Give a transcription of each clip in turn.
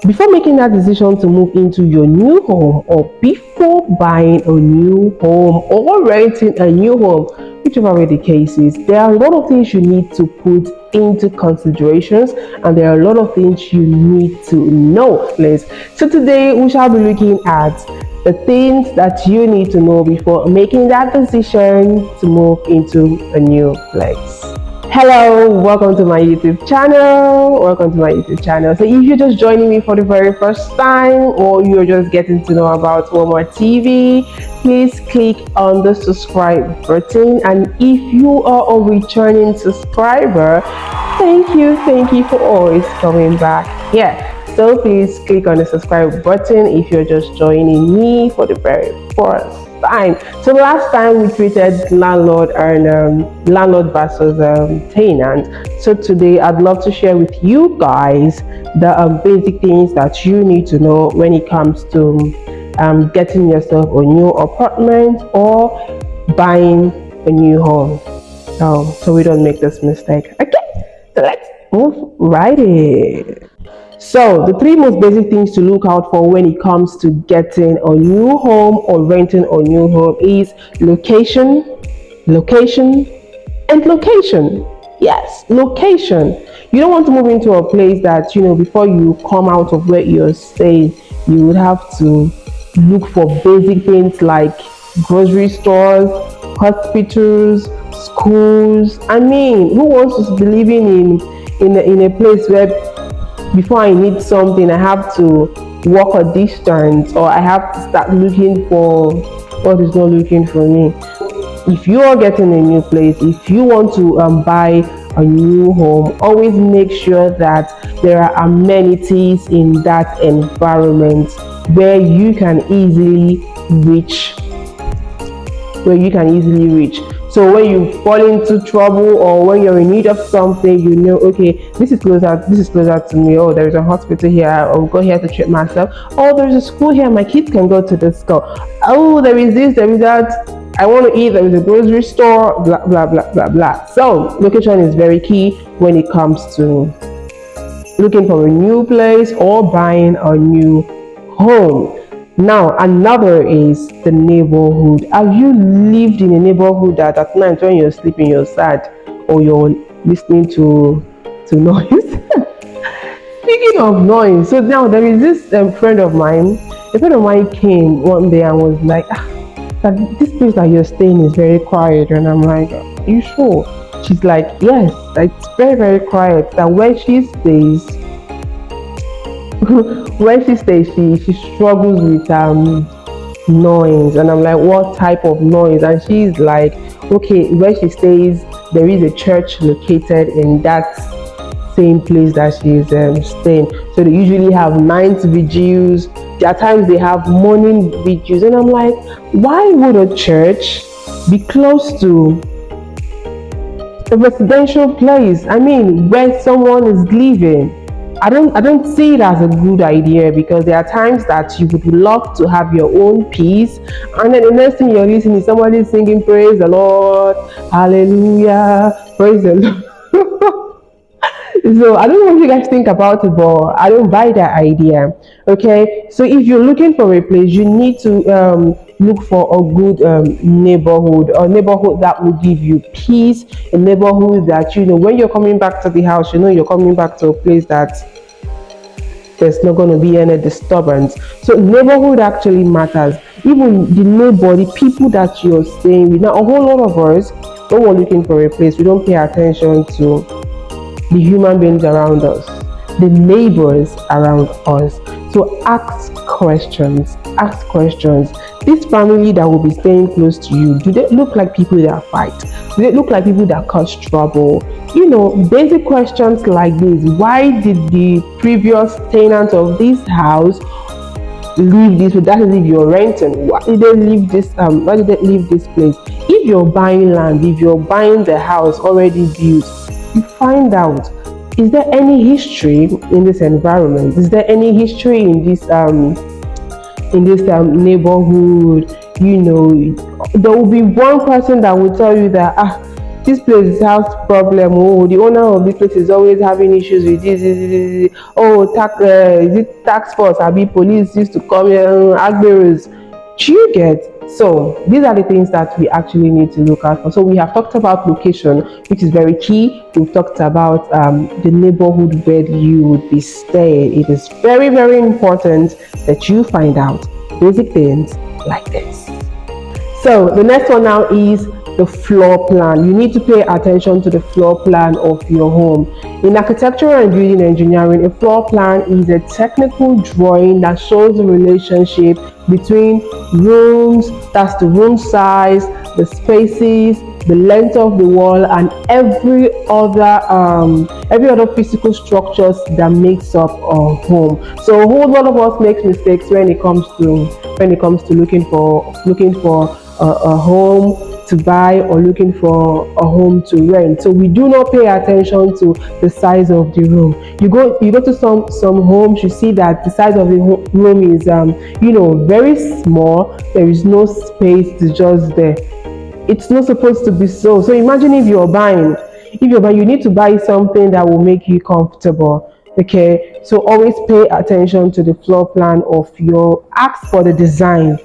Before making that decision to move into your new home, or before buying a new home or renting a new home, whichever way the case is, there are a lot of things you need to put into considerations, and there are a lot of things you need to know, please. So today we shall be looking at the things that you need to know before making that decision to move into a new place. Hello, welcome to my YouTube channel. So if you're just joining me for the very first time, or you're just getting to know about One More TV, please click on the subscribe button. And if you are a returning subscriber, thank you for always coming back here. So please click on the subscribe button if you're just joining me for the very first time. So last time we treated landlord versus tenant. So today I'd love to share with you guys the basic things that you need to know when it comes to getting yourself a new apartment or buying a new home. So we don't make this mistake. Okay, so let's move right in. So the three most basic things to look out for when it comes to getting a new home or renting a new home is location, and location. Yes, location. You don't want to move into a place that, before you come out of where you're staying, you would have to look for basic things like grocery stores, hospitals, schools. I mean, who wants to be living in a place where before I need something, I have to walk a distance, or I have to start looking for what is not looking for me? If you are getting a new place, if you want to buy a new home, always make sure that there are amenities in that environment where you can easily reach. So when you fall into trouble, or when you're in need of something, okay, this is closer to me. Oh, there is a hospital here. I'll go here to treat myself. Oh, there is a school here. My kids can go to the school. Oh, there is this, there is that. I want to eat. There is a grocery store. Blah blah blah blah blah. So location is very key when it comes to looking for a new place or buying a new home. Now, another is the neighborhood. Have you lived in a neighborhood that at night when you're sleeping, you're sad, or you're listening to noise? Speaking of noise, so now there is this friend of mine. A friend of mine came one day and was like, that this place that you're staying is very quiet. And I'm like, are you sure? She's like, yes, it's very, very quiet. That where she stays, she struggles with noise. And I'm like, what type of noise? And she's like, okay, where she stays, there is a church located in that same place that she's staying. So they usually have night vigils. At times they have morning vigils. And I'm like, why would a church be close to a residential place? I mean, where someone is living. I don't see it as a good idea, because there are times that you would love to have your own peace, and then the next thing you're listening is somebody singing praise the Lord, hallelujah, praise the Lord. So I don't know what you guys think about it, but I don't buy that idea. Okay, so if you're looking for a place, you need to look for a good neighborhood that will give you peace, a neighborhood that when you're coming back to the house, you're coming back to a place that there's not going to be any disturbance. So neighborhood actually matters. Even the people that you're staying with. Now, a whole lot of us, when we're looking for a place, we don't pay attention to the human beings around us, the neighbors around us. So ask questions. This family that will be staying close to you, do they look like people that fight? Do they look like people that cause trouble? Basic questions like this. Why did the previous tenant of this house leave this? That is, if you're renting, why did they leave this place? If you're buying land, if you're buying the house already built, you find out, is there any history in this environment? Is there any history in this neighborhood? There will be one person that will tell you that this place has problem. Oh, the owner of this place is always having issues with this. Oh, is it tax force? Abi police used to come here, agberos. Do you get? So these are the things that we actually need to look out for. So we have talked about location, which is very key. We've talked about the neighborhood where you would be staying. It is very, very important that you find out basic things like this. So the next one now is the floor plan. You need to pay attention to the floor plan of your home. In architectural and building engineering, a floor plan is a technical drawing that shows the relationship between rooms, that's the room size, the spaces, the length of the wall, and every other physical structures that makes up a home. So a whole lot of us make mistakes when it comes to looking for a home to buy or looking for a home to rent. So we do not pay attention to the size of the room. You go to some homes, you see that the size of the room is very small. There is no space, it's just there. It's not supposed to be so. So imagine if you're buying, you need to buy something that will make you comfortable. Okay, so always pay attention to the floor plan of ask for the design.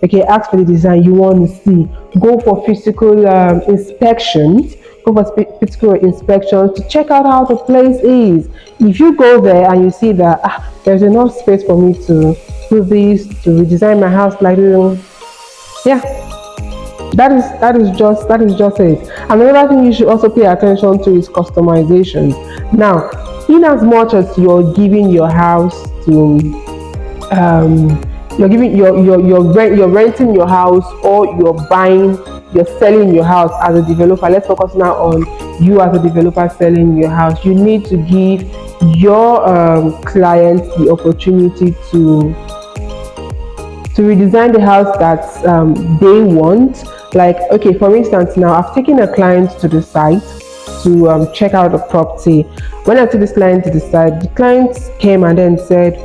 Okay, ask for the design you want to see. Go for physical inspections. Go for physical inspections to check out how the place is. If you go there and you see that there's enough space for me to do this, to redesign my house like this, yeah, that is just it. Another thing you should also pay attention to is customizations. Now, in as much as you're giving your house to you're renting your house, or you're selling your house as a developer. Let's focus now on you as a developer selling your house. You need to give your clients the opportunity to redesign the house that they want. Like, okay, for instance, now I've taken a client to the site to check out the property. When I took this client to the site, the client came and then said,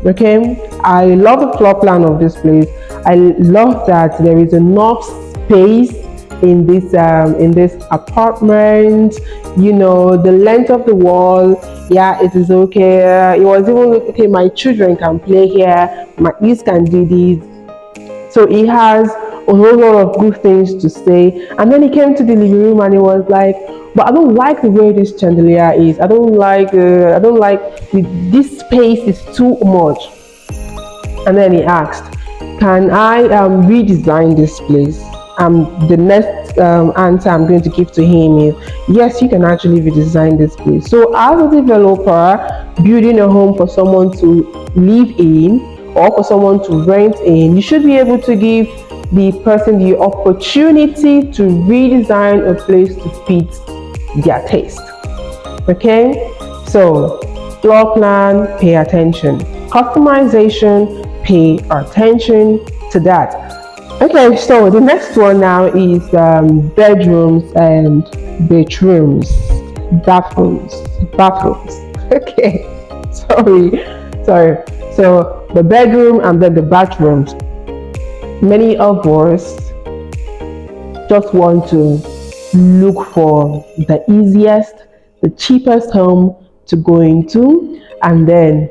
okay, I love the floor plan of this place. I love that there is enough space in this apartment. The length of the wall, yeah, it is okay. It was even okay. My children can play here. My niece can do this. So he has a whole lot of good things to say. And then he came to the living room and he was like, but I don't like the way this chandelier is. I don't like this space is too much. And then he asked, can I redesign this place? The next answer I'm going to give to him is, yes, you can actually redesign this place. So as a developer building a home for someone to live in or for someone to rent in, you should be able to give the person the opportunity to redesign a place to fit their taste. Okay, so floor plan, pay attention. Customization, pay attention to that. Okay, so the next one now is bedrooms and bathrooms. Okay, sorry. So the bedroom and then the bathrooms. Many of us just want to look for the easiest, the cheapest home to go into, and then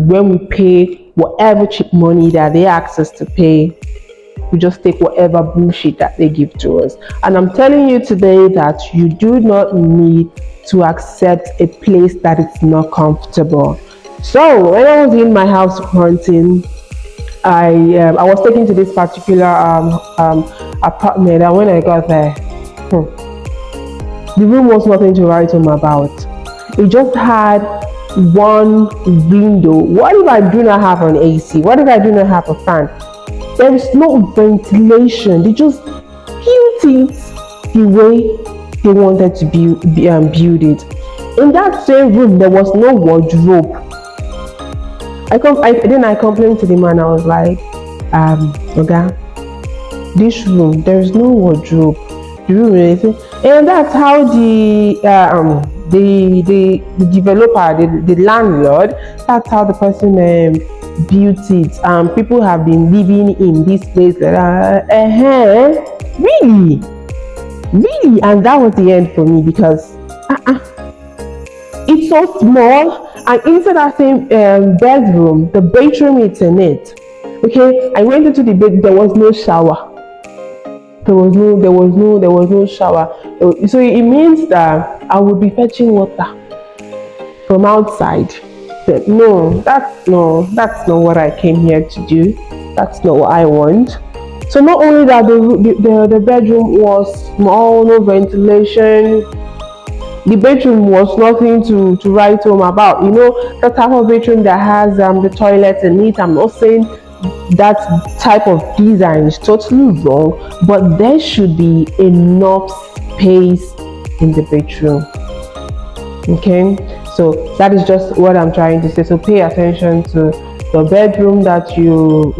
when we pay whatever cheap money that they ask us to pay, we just take whatever bullshit that they give to us. And I'm telling you today that you do not need to accept a place that is not comfortable. So when I was in my house hunting, I was taken to this particular apartment, and when I got there, the room was nothing to write home about. It just had one window. What if I do not have an AC? What if I do not have a fan? There is no ventilation. They just built it the way they wanted to build it. In that same room, there was no wardrobe. I complained to the man. I was like, okay, this room, there is no wardrobe. The room is, and that's how the developer, the landlord, that's how the person built it. People have been living in this place. Really? Really, and that was the end for me because it's so small, and inside that same bedroom, the bedroom is in it. Okay, I went into the bed. There was no shower. There was no shower. So it means that I would be fetching water from outside. Said, that's not what I came here to do. That's not what I want. So not only that, the bedroom was small, no ventilation. The bedroom was nothing to write home about. The type of bedroom that has the toilet in it. I'm not saying that type of design is totally wrong, but there should be enough space in the bedroom. Okay, so that is just what I'm trying to say. So pay attention to the bedroom that you're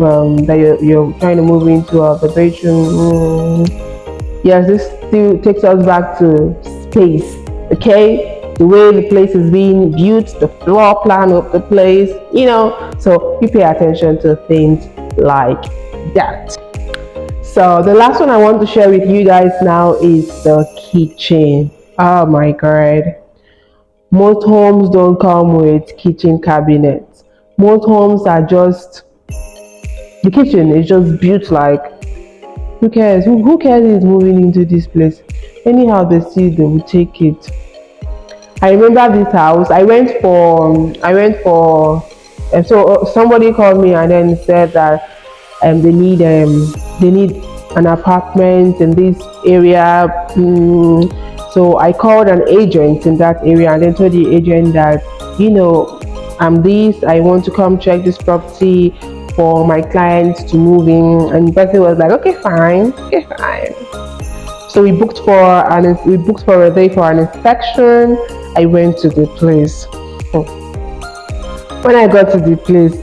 trying to move into, the bedroom. Yes, this still takes us back to space. Okay, the way the place is being built, the floor plan of the place. So you pay attention to things like that. So the last one I want to share with you guys now is the kitchen. Oh my god. Most homes don't come with kitchen cabinets. Most homes are just, the kitchen is just built like, who cares? Who cares is moving into this place? Anyhow they see, they will take it. I remember this house. I went for so somebody called me and then said that they need an apartment in this area. So I called an agent in that area and then told the agent that, I want to come check this property for my client to move in, and the person was like, okay fine. So we booked for a day for an inspection. I went to the place. When I got to the place,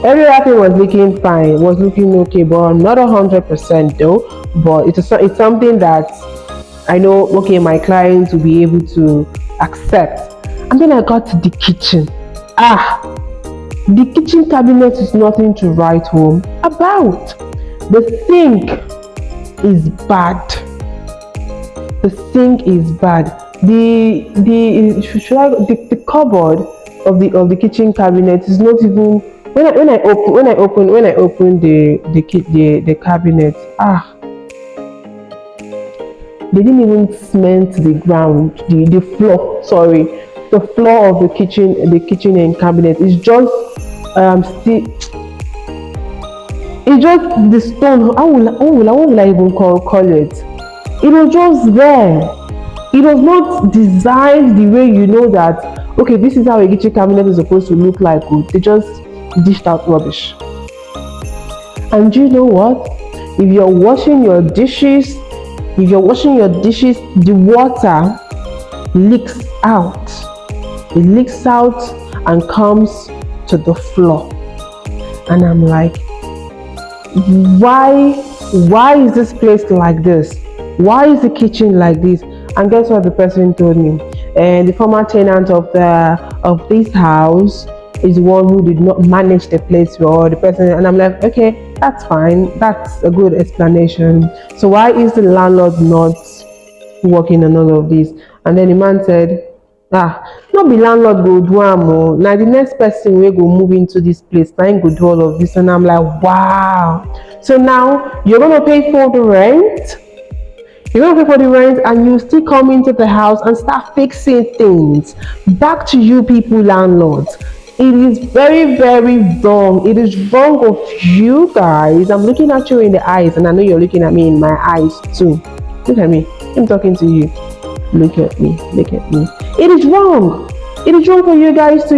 everything was looking fine, was looking okay, but not 100% though. But it's something that I know, okay, my clients will be able to accept. And then I got to the kitchen. The kitchen cabinet is nothing to write home about. The sink is bad. The cupboard of the kitchen cabinet is not even, when I open the cabinet, they didn't even cement the ground, the floor. Sorry, the floor of the kitchen and cabinet is just it's just the stone. What will I even call it? It was just there. It was not designed the way that, okay, this is how a kitchen cabinet is supposed to look like. They just dished out rubbish. And you know what? If you're washing your dishes, the water leaks out. It leaks out and comes to the floor. And I'm like, why is this place like this? Why is the kitchen like this? And guess what the person told me? And the former tenant of this house is the one who did not manage the place well. The person, and I'm like, okay, that's fine. That's a good explanation. So why is the landlord not working on all of this? And then the man said, not be landlord go do am. Now the next person will go move into this place, now go do all of this. And I'm like, wow. So now you're gonna pay for the rent. And you still come into the house and start fixing things. Back to you people, landlords. It is very, very wrong. It is wrong of you guys. I'm looking at you in the eyes, and I know you're looking at me in my eyes too. Look at me. I'm talking to you. Look at me. It is wrong. It is wrong for you guys to,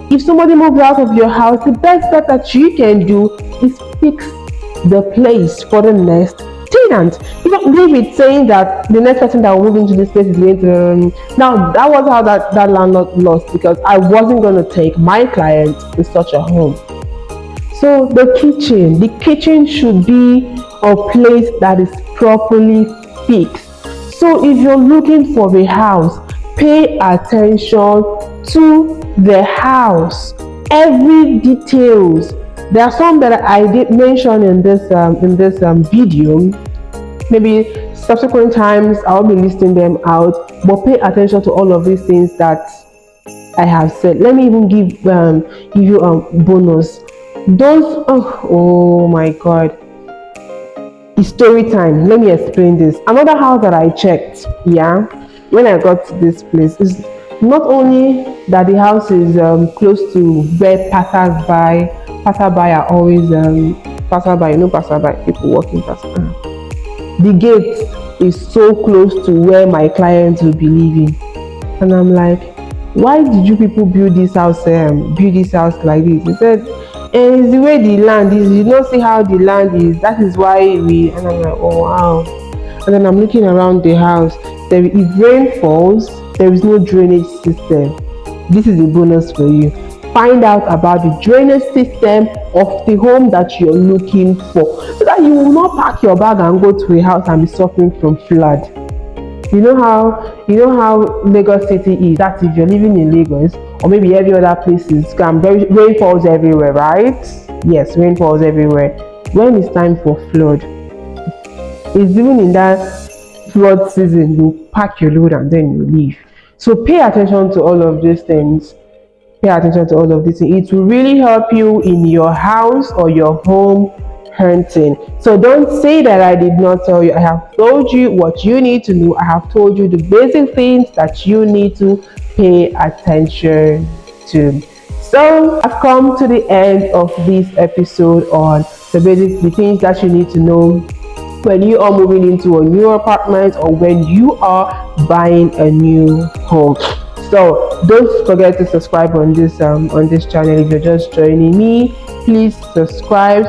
if somebody moves out of your house, the best bet that you can do is fix the place for the next tenant. You don't leave it saying that the next person that will move into this place is going to. Now that was how that landlord lost, because I wasn't going to take my client to such a home. So the kitchen should be a place that is properly fixed. So if you're looking for a house, pay attention to the house, every details. There are some that I did mention in this video. Maybe Subsequent times I'll be listing them out, but pay attention to all of these things that I have said. Let me even give you a bonus. Those oh my god, it's story time. Let me explain this. Another house that I checked, yeah, when I got to this place, is not only that the house is close to where passerby are always passerby, passerby, people walking past. The gate is so close to where my clients will be living, and I'm like, why did you people build this house like this? He said, and it's the way the land is. You don't see how the land is. That is why we. And I'm like, oh wow. And then I'm looking around the house. If rain falls, there is no drainage system. This is a bonus for you. Find out about the drainage system of the home that you're looking for, so that you will not pack your bag and go to a house and be suffering from flood. You know how Lagos City is. That if you're living in Lagos or maybe every other places, rain falls everywhere, right? Yes, rain falls everywhere. When it's time for flood, it's even in that flood season, you pack your load and then you leave. So pay attention to all of these things. Pay attention to all of these things. It will really help you in your house or your home hunting. So don't say that I did not tell you. I have told you what you need to know. I have told you the basic things that you need to pay attention to. So I've come to the end of this episode on the things that you need to know when you are moving into a new apartment or when you are buying a new home. So don't forget to subscribe on this channel. If you're just joining me, please subscribe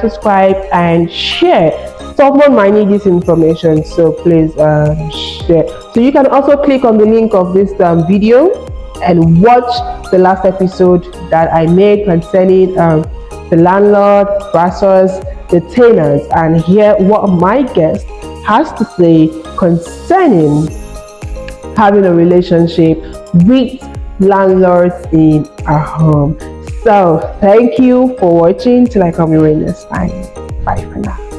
and share. Someone might need this information, so please share. So you can also click on the link of this video and watch the last episode that I made concerning the landlord versus the tenants, and hear what my guest has to say concerning having a relationship with landlords in a home. So thank you for watching. Till I come your way next time. Bye for now.